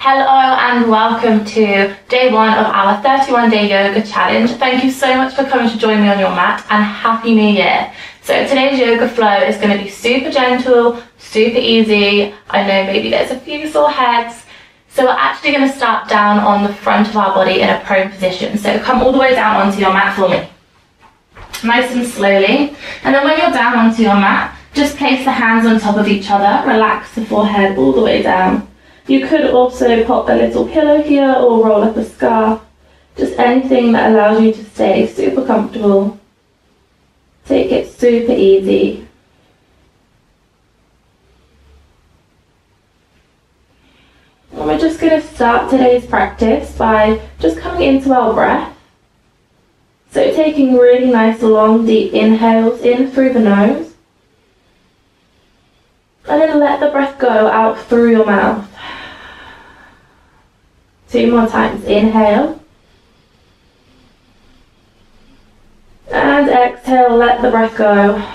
Hello and welcome to day one of our 31-day yoga challenge. Thank you so much for coming to join me on your mat and Happy New Year. So today's yoga flow is going to be super gentle, super easy. I know maybe there's a few sore heads. So we're actually going to start down on the front of our body in a prone position. So come all the way down onto your mat for me. Nice and slowly. And then when you're down onto your mat, just place the hands on top of each other. Relax the forehead all the way down. You could also pop a little pillow here or roll up a scarf. Just anything that allows you to stay super comfortable. Take it super easy. And we're just going to start today's practice by just coming into our breath. So taking really nice long deep inhales in through the nose. And then let the breath go out through your mouth. 2 more times. Inhale. And exhale, let the breath go.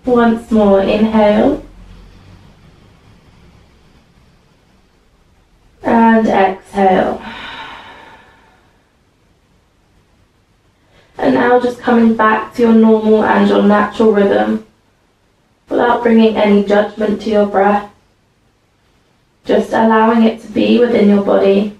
Once more. Inhale. And exhale. And now just coming back to your normal and your natural rhythm without bringing any judgment to your breath. Just allowing it to be within your body.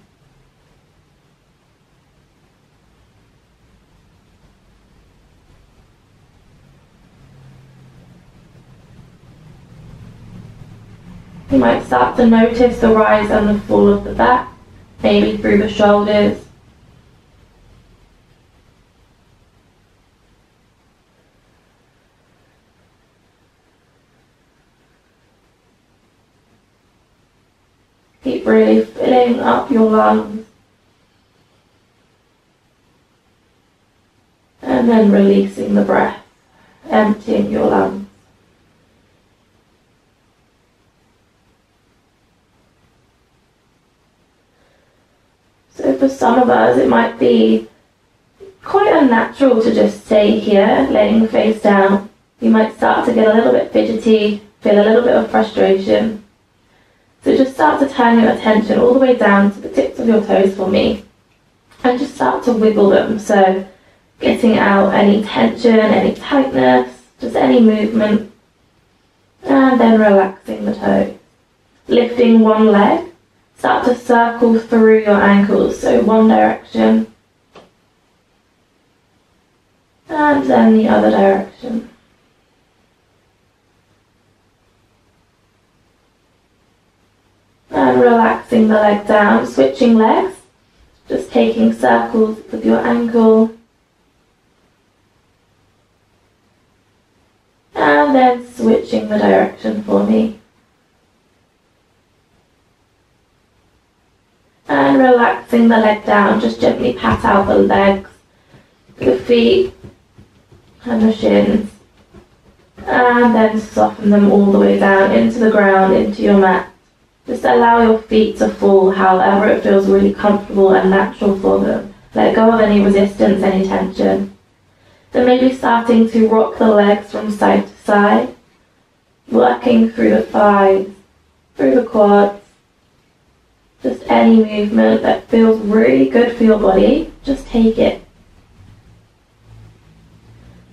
You might start to notice the rise and the fall of the back, maybe through the shoulders. Keep really filling up your lungs. And then releasing the breath, emptying your lungs. So for some of us, it might be quite unnatural to just stay here, laying face down. You might start to get a little bit fidgety, feel a little bit of frustration. So just start to turn your attention all the way down to the tips of your toes for me. And just start to wiggle them. So getting out any tension, any tightness, just any movement. And then relaxing the toes. Lifting one leg. Start to circle through your ankles. So one direction. And then the other direction. And relaxing the leg down, switching legs, just taking circles with your ankle. And then switching the direction for me. And relaxing the leg down, just gently pat out the legs, the feet, and the shins. And then soften them all the way down into the ground, into your mat. Just allow your feet to fall however it feels really comfortable and natural for them. Let go of any resistance, any tension. Then maybe starting to rock the legs from side to side, working through the thighs, through the quads. Just any movement that feels really good for your body, just take it.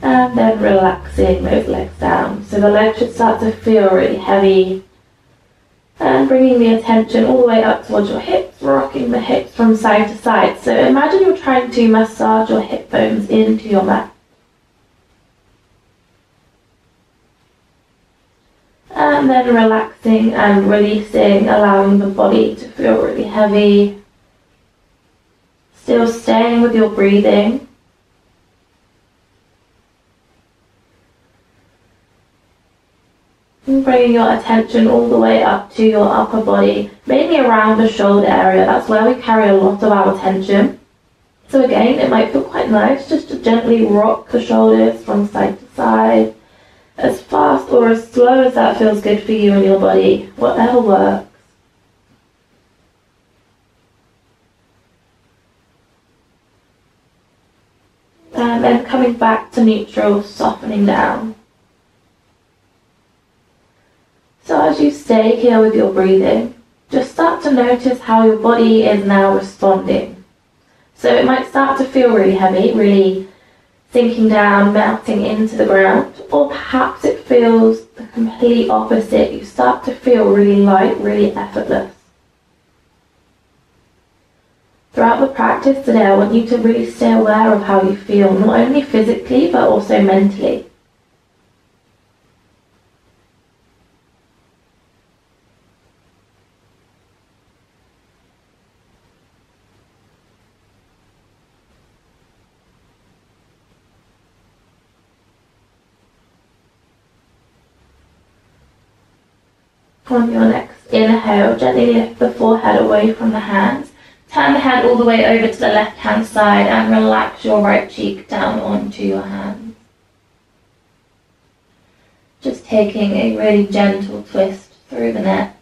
And then relaxing those legs down. So the legs should start to feel really heavy. And bringing the attention all the way up towards your hips, rocking the hips from side to side. So imagine you're trying to massage your hip bones into your mat. And then relaxing and releasing, allowing the body to feel really heavy. Still staying with your breathing. And bringing your attention all the way up to your upper body, mainly around the shoulder area. That's where we carry a lot of our tension. So again, it might feel quite nice just to gently rock the shoulders from side to side, as fast or as slow as that feels good for you and your body, whatever works. And then coming back to neutral, softening down. So as you stay here with your breathing, just start to notice how your body is now responding. So it might start to feel really heavy, really sinking down, melting into the ground, or perhaps it feels the complete opposite. You start to feel really light, really effortless. Throughout the practice today, I want you to really stay aware of how you feel, not only physically, but also mentally. On your next inhale, gently lift the forehead away from the hands. Turn the head all the way over to the left-hand side and relax your right cheek down onto your hands. Just taking a really gentle twist through the neck.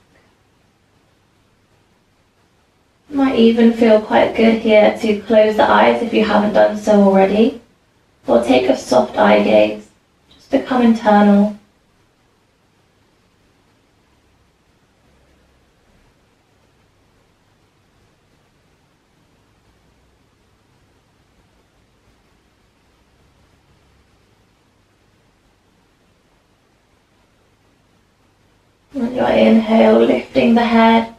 You might even feel quite good here to close the eyes if you haven't done so already, or take a soft eye gaze. Just become internal. On your inhale, lifting the head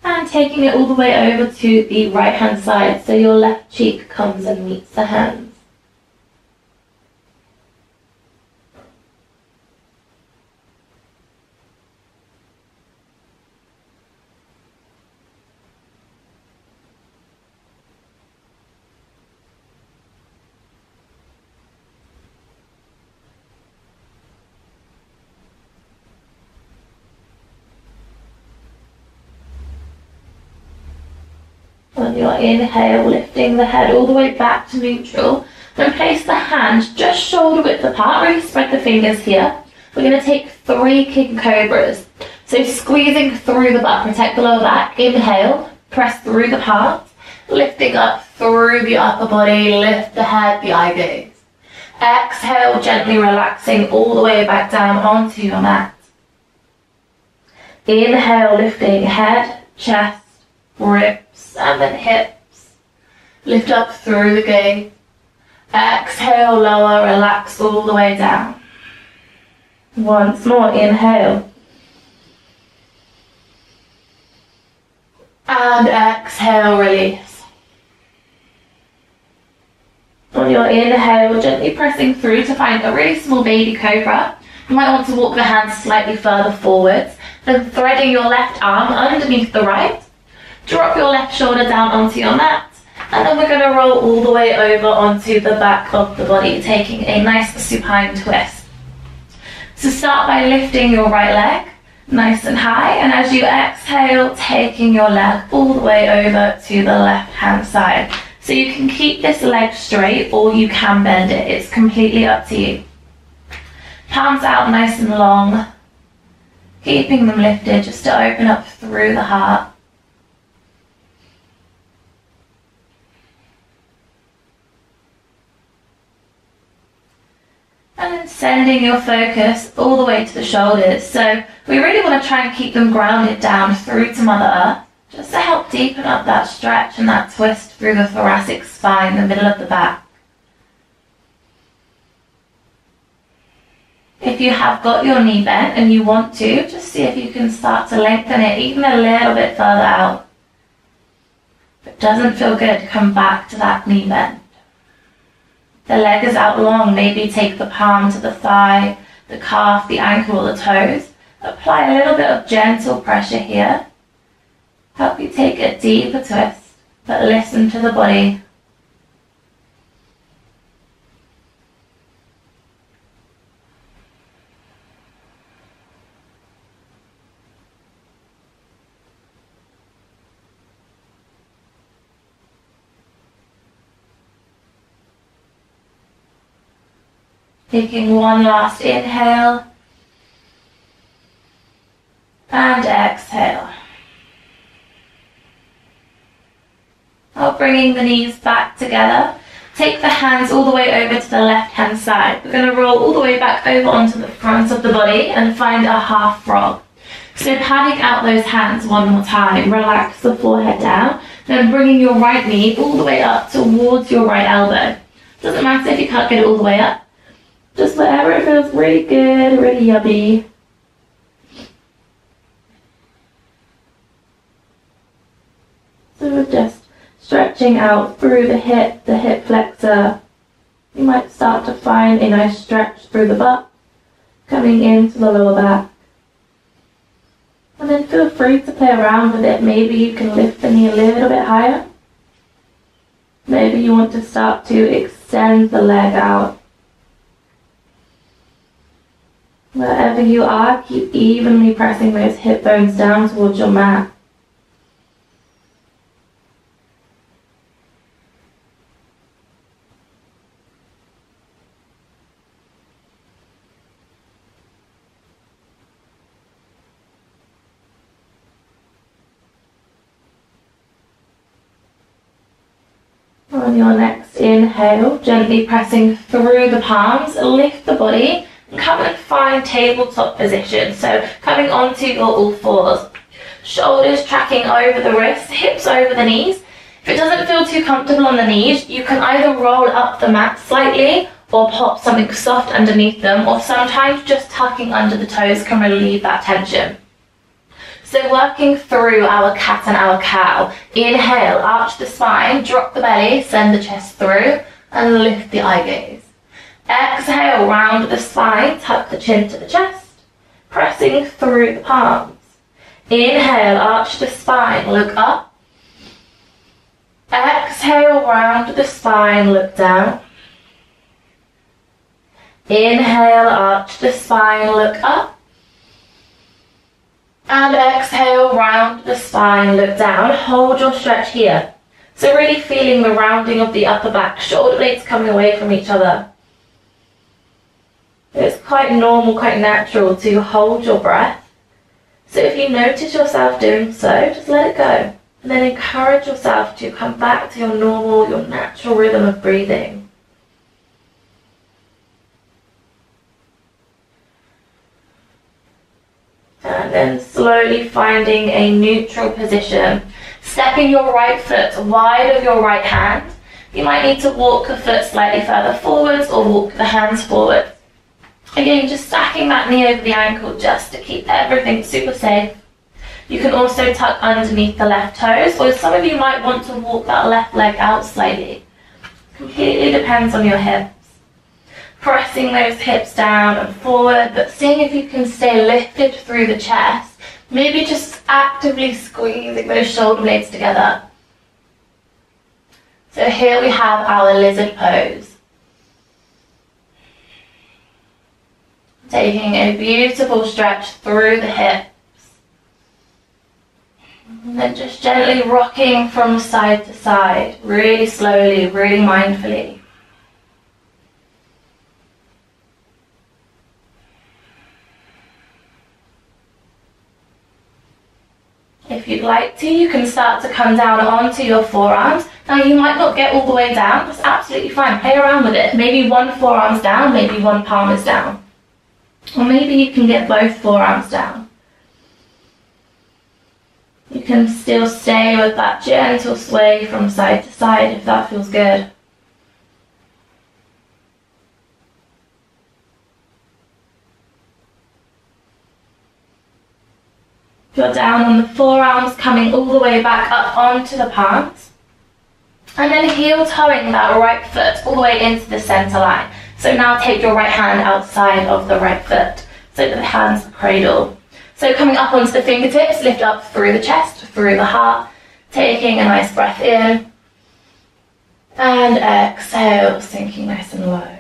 and taking it all the way over to the right hand side so your left cheek comes and meets the hands. On your inhale, lifting the head all the way back to neutral, and place the hands just shoulder width apart. Really spread the fingers here. We're going to take 3 King Cobras. So squeezing through the butt, protect the lower back. Inhale, press through the heart, lifting up through the upper body, lift the head, the eye gaze. Exhale, gently relaxing all the way back down onto your mat. Inhale, lifting head, chest, ribs, and then hips. Lift up through the gaze. Exhale, lower, relax all the way down. Once more, inhale. And exhale, release. On your inhale, gently pressing through to find a really small baby cobra. You might want to walk the hands slightly further forwards, then threading your left arm underneath the right. Drop your left shoulder down onto your mat, and then we're going to roll all the way over onto the back of the body, taking a nice supine twist. So start by lifting your right leg nice and high, and as you exhale, taking your leg all the way over to the left hand side. So you can keep this leg straight or you can bend it, it's completely up to you. Palms out nice and long, keeping them lifted just to open up through the heart. And then sending your focus all the way to the shoulders. So we really want to try and keep them grounded down through to Mother Earth, just to help deepen up that stretch and that twist through the thoracic spine, the middle of the back. If you have got your knee bent and you want to, just see if you can start to lengthen it even a little bit further out. If it doesn't feel good, come back to that knee bend. The leg is out long, maybe take the palm to the thigh, the calf, the ankle or the toes. Apply a little bit of gentle pressure here. Help you take a deeper twist, but listen to the body. Taking one last inhale and exhale. Now bringing the knees back together, take the hands all the way over to the left hand side. We're going to roll all the way back over onto the front of the body and find a half frog. So padding out those hands one more time, relax the forehead down, then bringing your right knee all the way up towards your right elbow. Doesn't matter if you can't get it all the way up, just wherever it feels really good, really yummy. So we're just stretching out through the hip flexor. You might start to find a nice stretch through the butt, coming into the lower back. And then feel free to play around with it. Maybe you can lift the knee a little bit higher. Maybe you want to start to extend the leg out. Wherever you are, keep evenly pressing those hip bones down towards your mat. On your next inhale, gently pressing through the palms, lift the body and come and find tabletop position. So coming onto your all fours, shoulders tracking over the wrists, hips over the knees. If it doesn't feel too comfortable on the knees, you can either roll up the mat slightly or pop something soft underneath them, or sometimes just tucking under the toes can relieve that tension. So working through our cat and our cow. Inhale, arch the spine, drop the belly, send the chest through, and lift the eye gaze. Exhale, round the spine, tuck the chin to the chest, pressing through the palms. Inhale, arch the spine, look up. Exhale, round the spine, look down. Inhale, arch the spine, look up. And exhale, round the spine, look down. Hold your stretch here. So really feeling the rounding of the upper back, shoulder blades coming away from each other. It's quite normal, quite natural to hold your breath. So if you notice yourself doing so, just let it go. And then encourage yourself to come back to your normal, your natural rhythm of breathing. And then slowly finding a neutral position. Stepping your right foot wide of your right hand. You might need to walk the foot slightly further forwards or walk the hands forward. Again, just stacking that knee over the ankle just to keep everything super safe. You can also tuck underneath the left toes, or some of you might want to walk that left leg out slightly. Completely depends on your hips. Pressing those hips down and forward, but seeing if you can stay lifted through the chest. Maybe just actively squeezing those shoulder blades together. So here we have our lizard pose. Taking a beautiful stretch through the hips. And then just gently rocking from side to side, really slowly, really mindfully. If you'd like to, you can start to come down onto your forearms. Now you might not get all the way down, that's absolutely fine. Play around with it. Maybe one forearm's down, maybe one palm is down. Or maybe you can get both forearms down. You can still stay with that gentle sway from side to side if that feels good. If you're down on the forearms, coming all the way back up onto the palms. And then heel toeing that right foot all the way into the center line. So now take your right hand outside of the right foot so that the hands cradle. So coming up onto the fingertips, lift up through the chest, through the heart, taking a nice breath in. And exhale, sinking nice and low.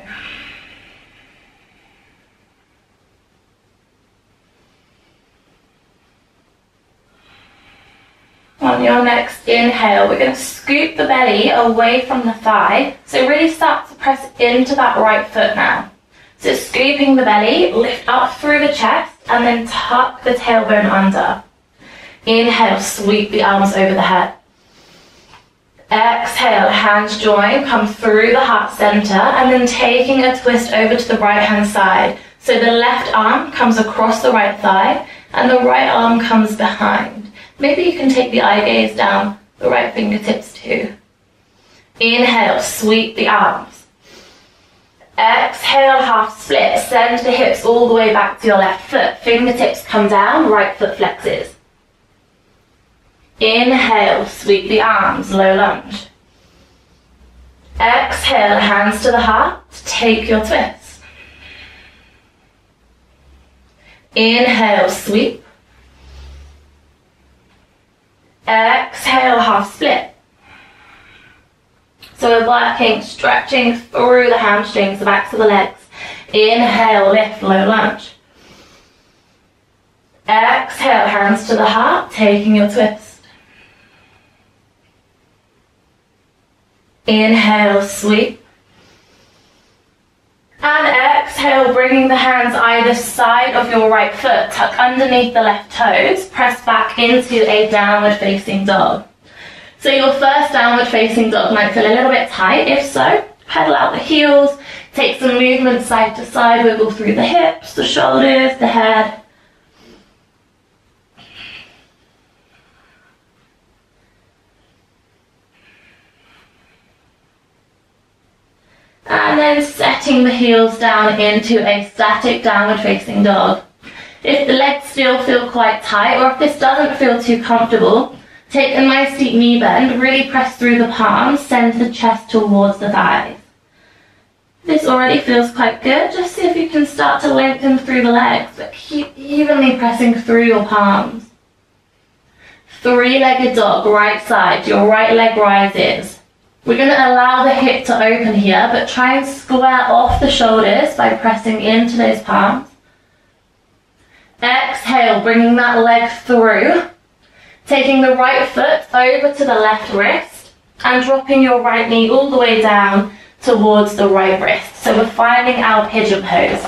On your next inhale, we're going to scoop the belly away from the thigh. So really start to press into that right foot now. So scooping the belly, lift up through the chest, and then tuck the tailbone under. Inhale, sweep the arms over the head. Exhale, hands join, come through the heart center, and then taking a twist over to the right hand side. So the left arm comes across the right thigh, and the right arm comes behind. Maybe you can take the eye gaze down, the right fingertips too. Inhale, sweep the arms. Exhale, half split. Send the hips all the way back to your left foot. Fingertips come down, right foot flexes. Inhale, sweep the arms, low lunge. Exhale, hands to the heart, take your twist. Inhale, sweep. Exhale, half split. So we're working, stretching through the hamstrings, the backs of the legs. Inhale, lift, low lunge. Exhale, hands to the heart, taking your twist. Inhale, sweep. And exhale, bringing the hands either side of your right foot, tuck underneath the left toes, press back into a downward facing dog. So your first downward facing dog might feel a little bit tight. If so, pedal out the heels, take some movement side to side, wiggle through the hips, the shoulders, the head. And then setting the heels down into a static downward facing dog. If the legs still feel quite tight, or if this doesn't feel too comfortable, take a nice deep knee bend, really press through the palms, send the chest towards the thighs. This already feels quite good. Just see if you can start to lengthen through the legs, but keep evenly pressing through your palms. Three-legged dog, right side, your right leg rises. We're going to allow the hip to open here, but try and square off the shoulders by pressing into those palms. Exhale, bringing that leg through, taking the right foot over to the left wrist and dropping your right knee all the way down towards the right wrist. So we're finding our pigeon pose.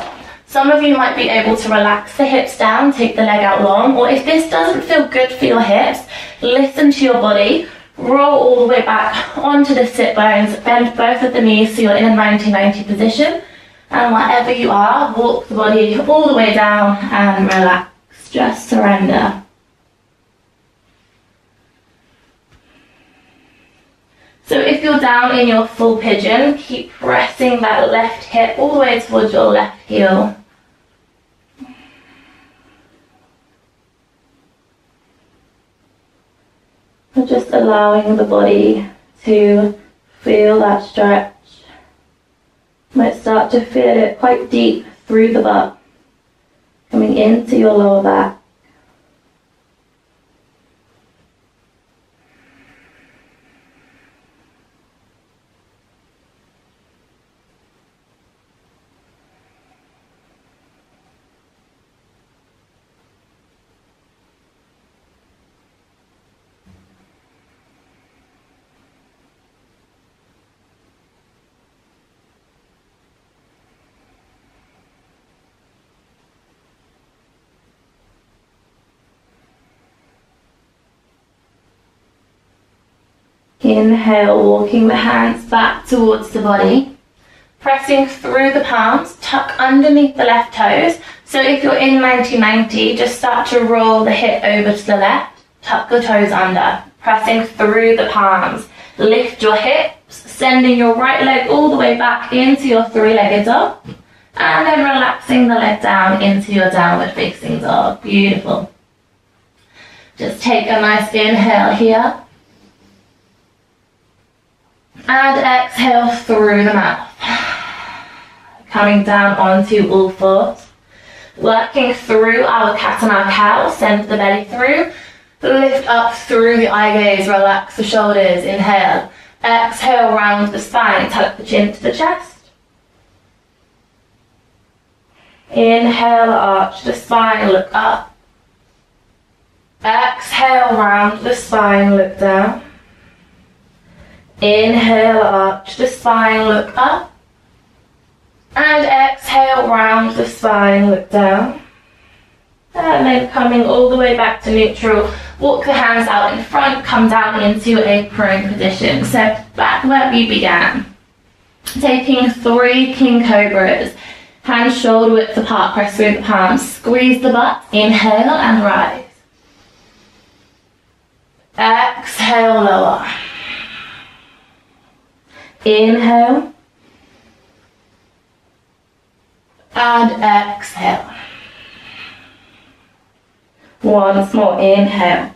Some of you might be able to relax the hips down, take the leg out long, or if this doesn't feel good for your hips, listen to your body. Roll all the way back onto the sit bones, bend both of the knees so you're in a 90-90 position, and wherever you are, walk the body all the way down and relax, just surrender. So if you're down in your full pigeon, keep pressing that left hip all the way towards your left heel. Just allowing the body to feel that stretch. You might start to feel it quite deep through the butt, coming into your lower back. Inhale, walking the hands back towards the body, pressing through the palms, tuck underneath the left toes. So if you're in 90-90, just start to roll the hip over to the left, tuck the toes under, pressing through the palms. Lift your hips, sending your right leg all the way back into your three-legged dog, and then relaxing the leg down into your downward facing dog. Beautiful. Just take a nice inhale here. And exhale through the mouth. Coming down onto all fours. Working through our cat and our cow. Send the belly through. Lift up through the eye gaze. Relax the shoulders. Inhale. Exhale, round the spine. Tuck the chin to the chest. Inhale, arch the spine. Look up. Exhale, round the spine. Look down. Inhale, arch the spine, look up. And exhale, round the spine, look down. And then coming all the way back to neutral, walk the hands out in front, come down into a prone position. So back where we began. Taking 3 king cobras. Hands shoulder width apart, press through the palms. Squeeze the butt. Inhale and rise. Exhale, lower. Inhale. And exhale. Once more, inhale.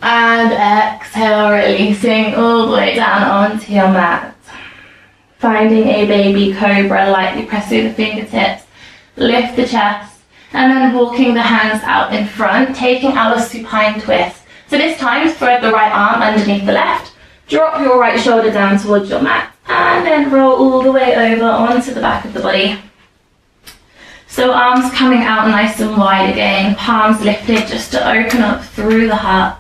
And exhale, releasing all the way down onto your mat. Finding a baby cobra, lightly press through the fingertips, lift the chest, and then walking the hands out in front, taking our supine twist. So this time, thread the right arm underneath the left, drop your right shoulder down towards your mat, and then roll all the way over onto the back of the body. So arms coming out nice and wide again, palms lifted just to open up through the heart.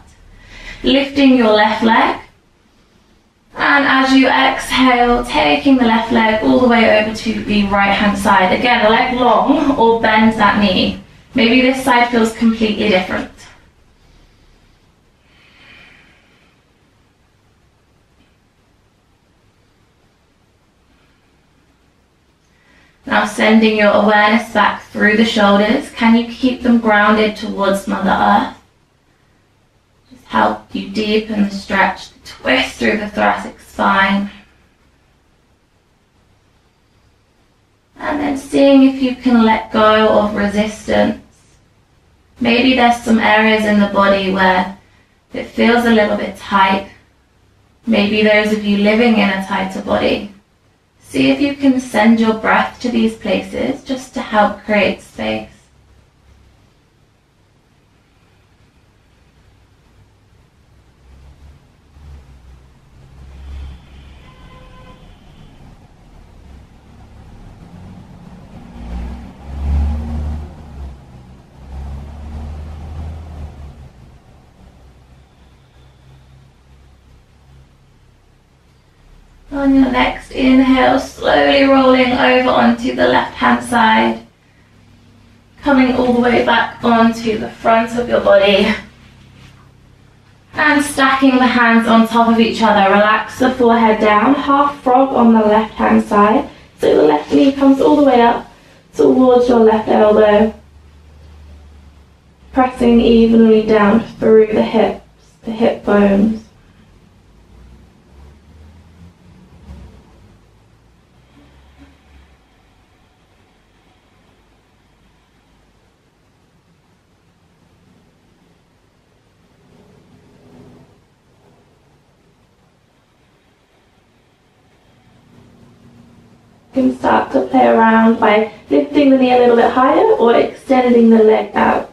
Lifting your left leg. And as you exhale, taking the left leg all the way over to the right hand side. Again, leg long or bend that knee. Maybe this side feels completely different. Now sending your awareness back through the shoulders. Can you keep them grounded towards Mother Earth? Just help you deepen the stretch, the twist through the thoracic spine. And then seeing if you can let go of resistance. Maybe there's some areas in the body where it feels a little bit tight. Maybe those of you living in a tighter body. See if you can send your breath to these places just to help create space. On your next inhale, slowly rolling over onto the left hand side, coming all the way back onto the front of your body, and stacking the hands on top of each other. Relax the forehead down, half frog on the left hand side, so the left knee comes all the way up towards your left elbow, pressing evenly down through the hips, the hip bones. You can start to play around by lifting the knee a little bit higher or extending the leg out.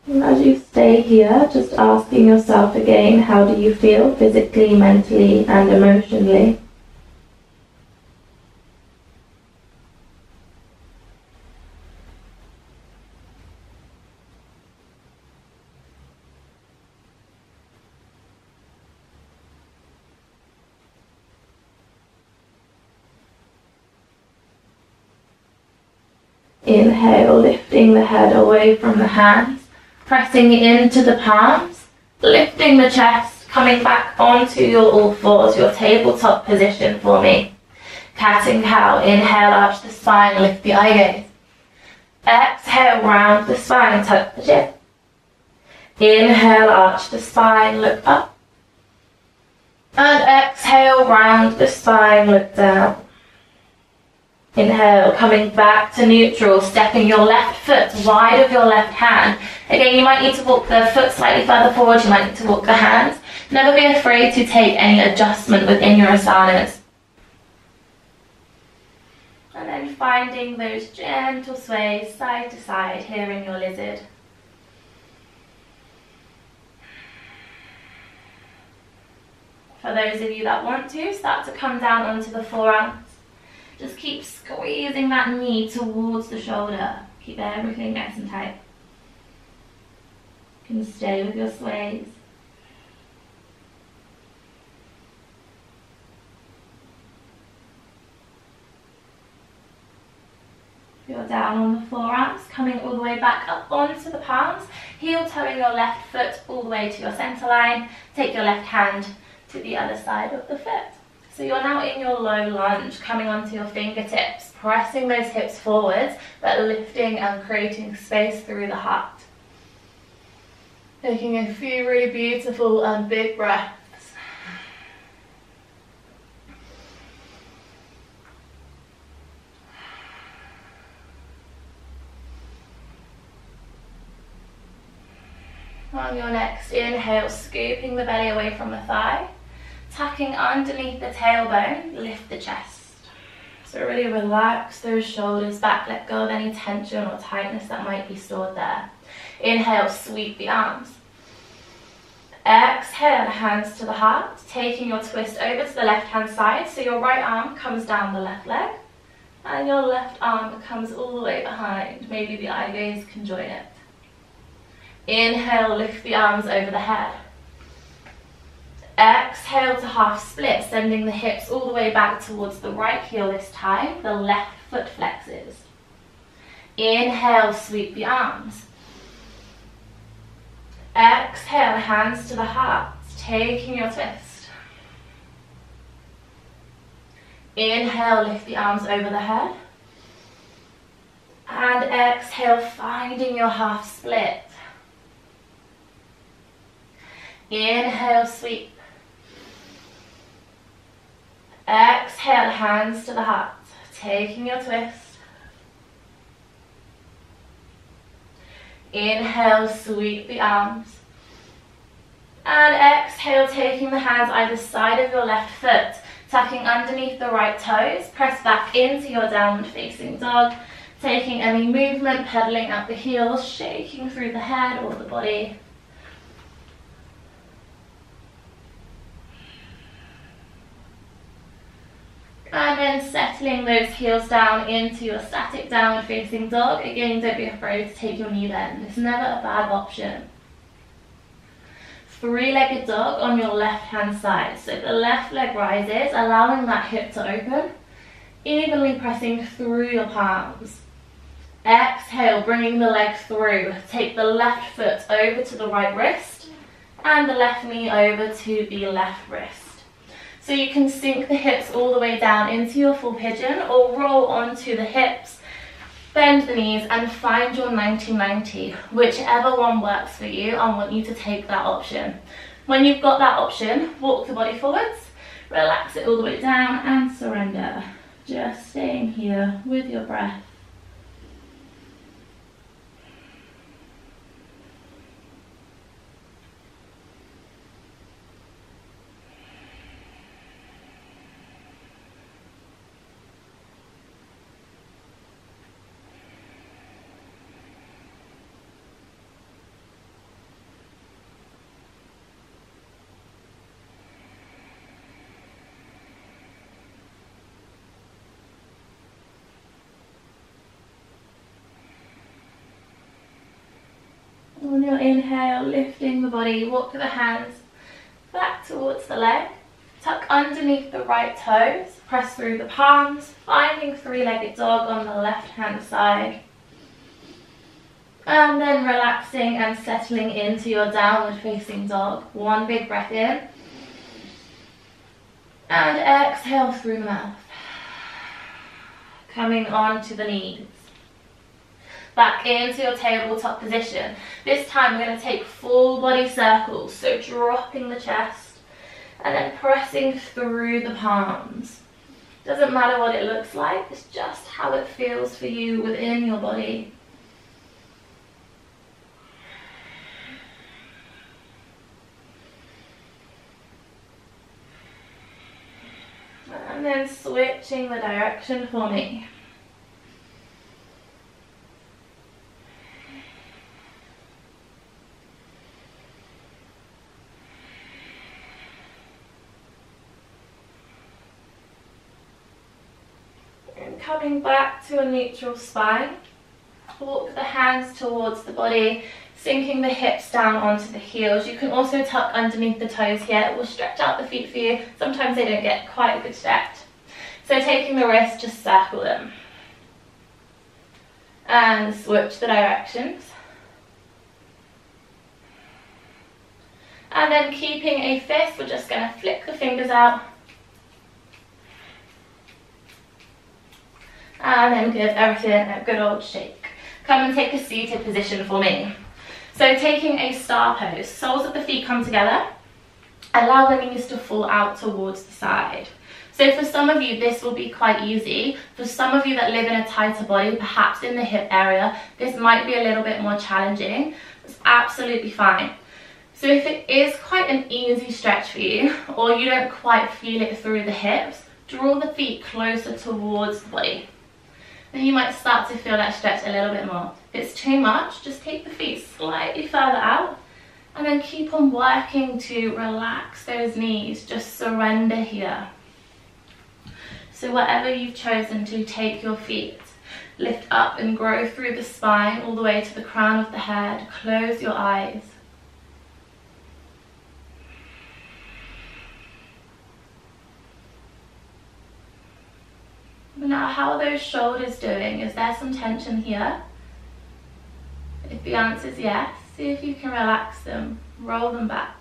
And as you stay here, just asking yourself again, how do you feel physically, mentally, and emotionally? Inhale, lifting the head away from the hands, pressing into the palms, lifting the chest, coming back onto your all fours, your tabletop position for me. Cat and cow, inhale, arch the spine, lift the eye gaze. Exhale, round the spine, tuck the chin. Inhale, arch the spine, look up. And exhale, round the spine, look down. Inhale, coming back to neutral, stepping your left foot wide of your left hand. Again, you might need to walk the foot slightly further forward, you might need to walk the hands. Never be afraid to take any adjustment within your asanas. And then finding those gentle sways side to side here in your lizard. For those of you that want to, start to come down onto the forearms. Just keep squeezing that knee towards the shoulder. Keep everything nice and tight. You can stay with your sways. You're down on the forearms, coming all the way back up onto the palms, heel toeing your left foot all the way to your center line. Take your left hand to the other side of the foot. So you're now in your low lunge, coming onto your fingertips, pressing those hips forwards, but lifting and creating space through the heart. Taking a few really beautiful and big breaths. On your next inhale, scooping the belly away from the thigh, tucking underneath the tailbone, lift the chest. So really relax those shoulders back, let go of any tension or tightness that might be stored there. Inhale, sweep the arms. Exhale, hands to the heart, taking your twist over to the left-hand side, so your right arm comes down the left leg, and your left arm comes all the way behind. Maybe the eye gaze can join it. Inhale, lift the arms over the head. Exhale to half split, sending the hips all the way back towards the right heel this time. The left foot flexes. Inhale, sweep the arms. Exhale, hands to the heart, taking your twist. Inhale, lift the arms over the head. And exhale, finding your half split. Inhale, sweep. Exhale, hands to the heart, taking your twist. Inhale, sweep the arms. And exhale, taking the hands either side of your left foot, tucking underneath the right toes, press back into your downward facing dog, taking any movement, pedaling out the heels, shaking through the head or the body. And then settling those heels down into your static downward facing dog. Again, don't be afraid to take your knee bend. It's never a bad option. Three-legged dog on your left-hand side. So the left leg rises, allowing that hip to open, evenly pressing through your palms. Exhale, bringing the leg through. Take the left foot over to the right wrist and the left knee over to the left wrist. So you can sink the hips all the way down into your full pigeon or roll onto the hips, bend the knees and find your 90-90. Whichever one works for you, I want you to take that option. When you've got that option, walk the body forwards, relax it all the way down and surrender. Just staying here with your breath. On your inhale, lifting the body, walk the hands back towards the leg, tuck underneath the right toes, press through the palms, finding three-legged dog on the left-hand side. And then relaxing and settling into your downward facing dog. One big breath in. And exhale through the mouth. Coming onto the knees. Back into your tabletop position. This time we're going to take full body circles, so dropping the chest and then pressing through the palms. Doesn't matter what it looks like, it's just how it feels for you within your body. And then switching the direction for me. Coming back to a neutral spine, walk the hands towards the body, sinking the hips down onto the heels. You can also tuck underneath the toes here. It will stretch out the feet for you. Sometimes they don't get quite a good stretch. So taking the wrists, just circle them. and switch the directions. And then keeping a fist, we're just going to flick the fingers out. And then give everything a good old shake. Come and take a seated position for me. So taking a star pose, soles of the feet come together. Allow the knees to fall out towards the side. So for some of you, this will be quite easy. For some of you that live in a tighter body, perhaps in the hip area, this might be a little bit more challenging. It's absolutely fine. So if it is quite an easy stretch for you, or you don't quite feel it through the hips, draw the feet closer towards the body. Then you might start to feel that stretch a little bit more. If it's too much, just take the feet slightly further out, and then keep on working to relax those knees. Just surrender here. So whatever you've chosen to, take your feet, lift up and grow through the spine all the way to the crown of the head. Close your eyes. Now, how are those shoulders doing? Is there some tension here? If the answer is yes, see if you can relax them, roll them back.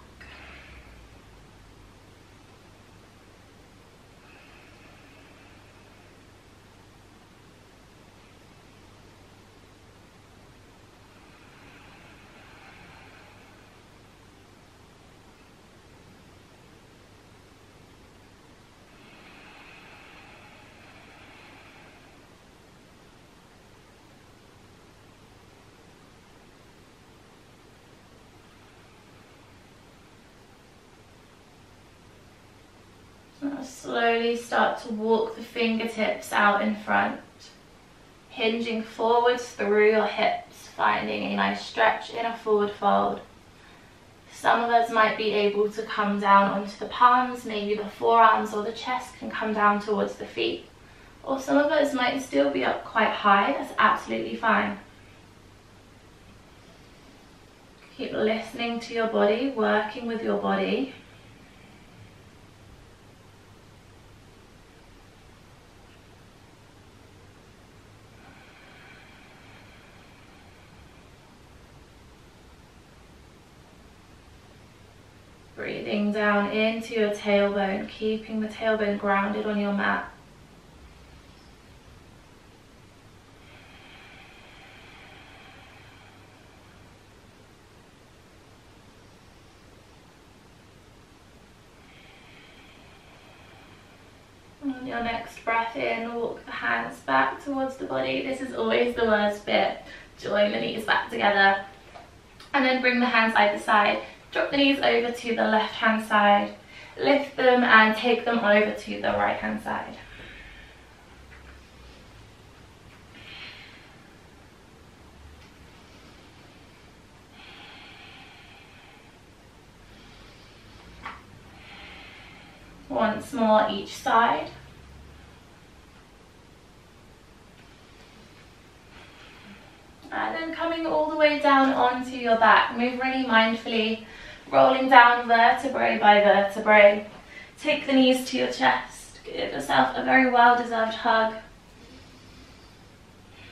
Now slowly start to walk the fingertips out in front, hinging forwards through your hips, finding a nice stretch in a forward fold. Some of us might be able to come down onto the palms, maybe the forearms or the chest can come down towards the feet. Or some of us might still be up quite high, that's absolutely fine. Keep listening to your body, working with your body. Breathing down into your tailbone, keeping the tailbone grounded on your mat. On your next breath in, walk the hands back towards the body. This is always the worst bit. Join the knees back together. And then bring the hands either side. Drop the knees over to the left hand side, lift them and take them over to the right hand side. Once more each side. And then coming all the way down onto your back, move really mindfully, rolling down vertebrae by vertebrae. Take the knees to your chest, give yourself a very well-deserved hug.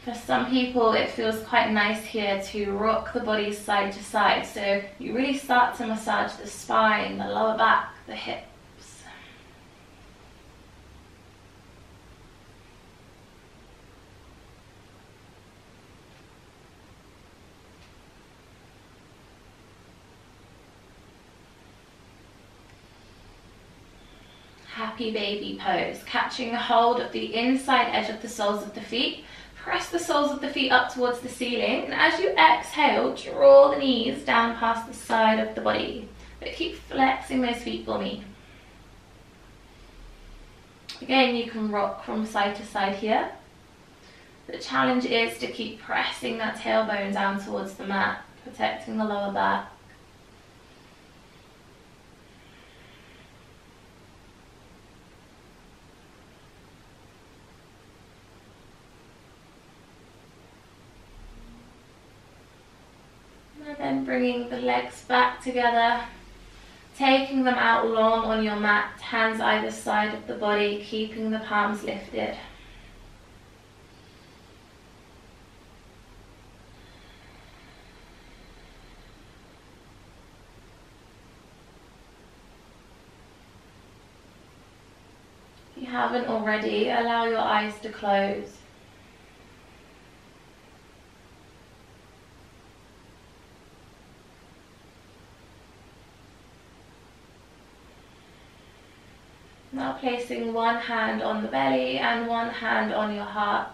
For some people it feels quite nice here to rock the body side to side, so you really start to massage the spine, the lower back, the hips. Happy baby pose, catching hold of the inside edge of the soles of the feet. Press the soles of the feet up towards the ceiling, and as you exhale, draw the knees down past the side of the body. But keep flexing those feet for me. Again, you can rock from side to side here. The challenge is to keep pressing that tailbone down towards the mat, protecting the lower back. And then bringing the legs back together, taking them out long on your mat, hands either side of the body, keeping the palms lifted. haven't already, allow your eyes to close. Now placing one hand on the belly and one hand on your heart.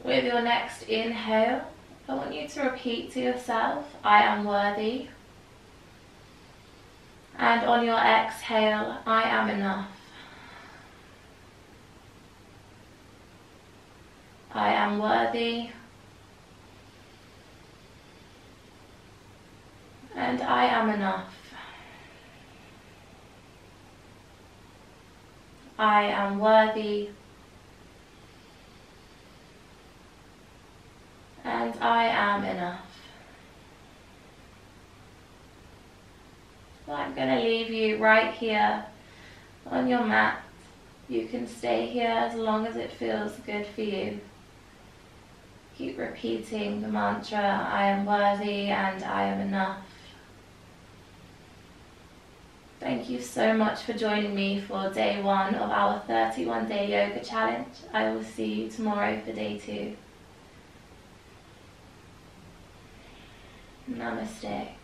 With your next inhale, I want you to repeat to yourself, I am worthy. And on your exhale, I am enough. I am worthy. And I am enough. I am worthy. And I am enough. So I'm going to leave you right here on your mat. You can stay here as long as it feels good for you. Keep repeating the mantra, I am worthy and I am enough. Thank you so much for joining me for day 1 of our 31-day yoga challenge. I will see you tomorrow for day 2. Namaste.